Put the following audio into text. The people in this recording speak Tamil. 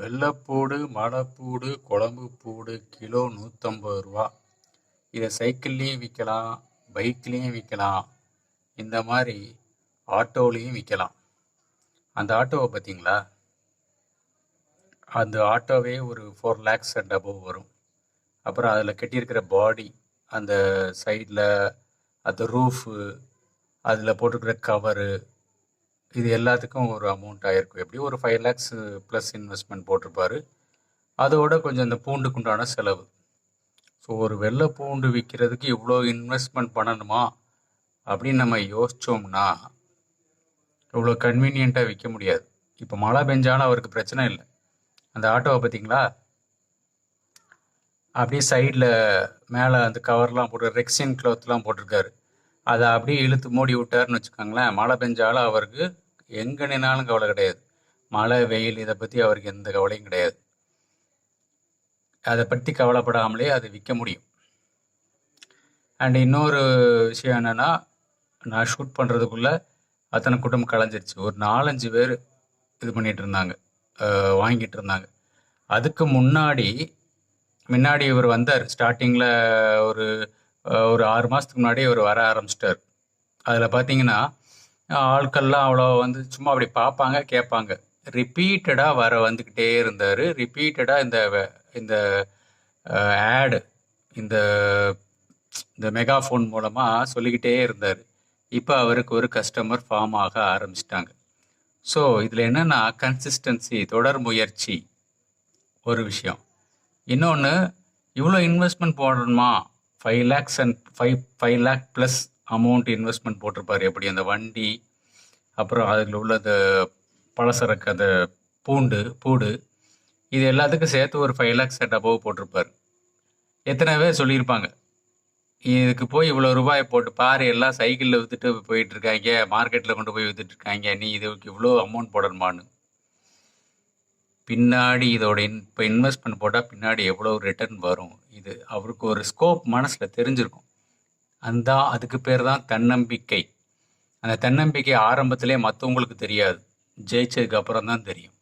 வெள்ளைப்பூடு, மலைப்பூடு, குழம்பு பூடு கிலோ 150 ரூபா. இதை சைக்கிள்லேயும் விற்கலாம், பைக்லேயும் விற்கலாம், இந்த மாதிரி ஆட்டோலையும் விற்கலாம். அந்த ஆட்டோவை பார்த்தீங்களா? அந்த ஆட்டோவே ஒரு 4 lakhs அண்ட் above வரும். அப்புறம் அதில் கட்டியிருக்கிற பாடி, அந்த சைடில் அந்த ரூஃபு, அதில் போட்டிருக்கிற கவரு, இது எல்லாத்துக்கும் ஒரு அமௌண்ட் ஆகிருக்கும். எப்படி ஒரு 5 lakhs ப்ளஸ் இன்வெஸ்ட்மெண்ட் போட்டிருப்பாரு. அதோட கொஞ்சம் இந்த பூண்டுக்கு உண்டான செலவு. ஸோ ஒரு வெள்ளை பூண்டு விற்கிறதுக்கு இவ்வளோ இன்வெஸ்ட்மெண்ட் பண்ணணுமா அப்படின்னு நம்ம யோசித்தோம்னா இவ்வளோ கன்வீனியண்ட்டாக விற்க முடியாது. இப்போ மழை பெஞ்சாலும் அவருக்கு பிரச்சனை இல்லை. அந்த ஆட்டோவை பார்த்தீங்களா, அப்படியே சைடில் மேலே அந்த கவர்லாம் போட்டு ரெக்ஸின் க்ளாத்லாம் போட்டிருக்காரு. அதை அப்படியே இழுத்து மூடி விட்டாருன்னு வச்சுக்கோங்களேன், மழை பெஞ்சாலும் அவருக்கு எங்கே நின்னாலும் கவலை கிடையாது. மழை வெயில் இதை பற்றி அவருக்கு எந்த கவலையும் கிடையாது. அதை பற்றி கவலைப்படாமலே அதை விற்க முடியும். அண்ட் இன்னொரு விஷயம் என்னென்னா, நான் ஷூட் பண்ணுறதுக்குள்ளே அத்தனை கூட்டம் கலைஞ்சிருச்சு. ஒரு 4-5 பேர் இது பண்ணிகிட்டு இருந்தாங்க, வாங்கிட்டு இருந்தாங்க. அதுக்கு முன்னாடி இவர் வந்தார். ஸ்டார்டிங்கில் ஒரு 6 மாதத்துக்கு முன்னாடி இவர் வர ஆரம்பிச்சிட்டார். அதில் பார்த்தீங்கன்னா ஆட்கள்லாம் அவ்வளோ வந்து சும்மா அப்படி பார்ப்பாங்க, கேட்பாங்க. ரிப்பீட்டடாக வந்துக்கிட்டே இருந்தார். ரிப்பீட்டடாக இந்த ஆடு, இந்த மெகாஃபோன் மூலமாக சொல்லிக்கிட்டே இருந்தார். இப்போ அவருக்கு ஒரு கஸ்டமர் ஃபார்ம் ஆக ஆரம்பிச்சிட்டாங்க. ஸோ இதில் என்னென்னா கன்சிஸ்டன்சி, தொடர் முயற்சி ஒரு விஷயம். இன்னொன்று, இவ்வளோ இன்வெஸ்ட்மெண்ட் போடணுமா? 5 lakhs and 5 lakh plus amount investment போட்டிருப்பார். எப்படி அந்த வண்டி, அப்புறம் அதில் உள்ள அந்த பலசரக்கு, அந்த பூடு, இது எல்லாத்துக்கும் சேர்த்து ஒரு 5 lakhs அண்ட் above போட்டிருப்பார். எத்தனை பேர் சொல்லியிருப்பாங்க, இதுக்கு போய் இவ்வளோ ரூபாயை போட்டு பாரு, எல்லாம் சைக்கிளில் விற்றுட்டு போயிட்டுருக்காங்க, மார்க்கெட்டில் கொண்டு போய் விற்றுட்ருக்காங்க, நீ இதுக்கு இவ்வளோ அமௌண்ட் போடணுமான்னு. பின்னாடி இதோட இப்போ இன்வெஸ்ட்மெண்ட் போட்டால் பின்னாடி எவ்வளோ ரிட்டர்ன் வரும், இது அவருக்கு ஒரு ஸ்கோப் மனசில் தெரிஞ்சிருக்கும். அதுக்கு பேர் தான் தன்னம்பிக்கை. அந்த தன்னம்பிக்கை ஆரம்பத்திலே மற்றவங்களுக்கு தெரியாது, ஜெயிச்சதுக்கு அப்புறம் தான் தெரியும்.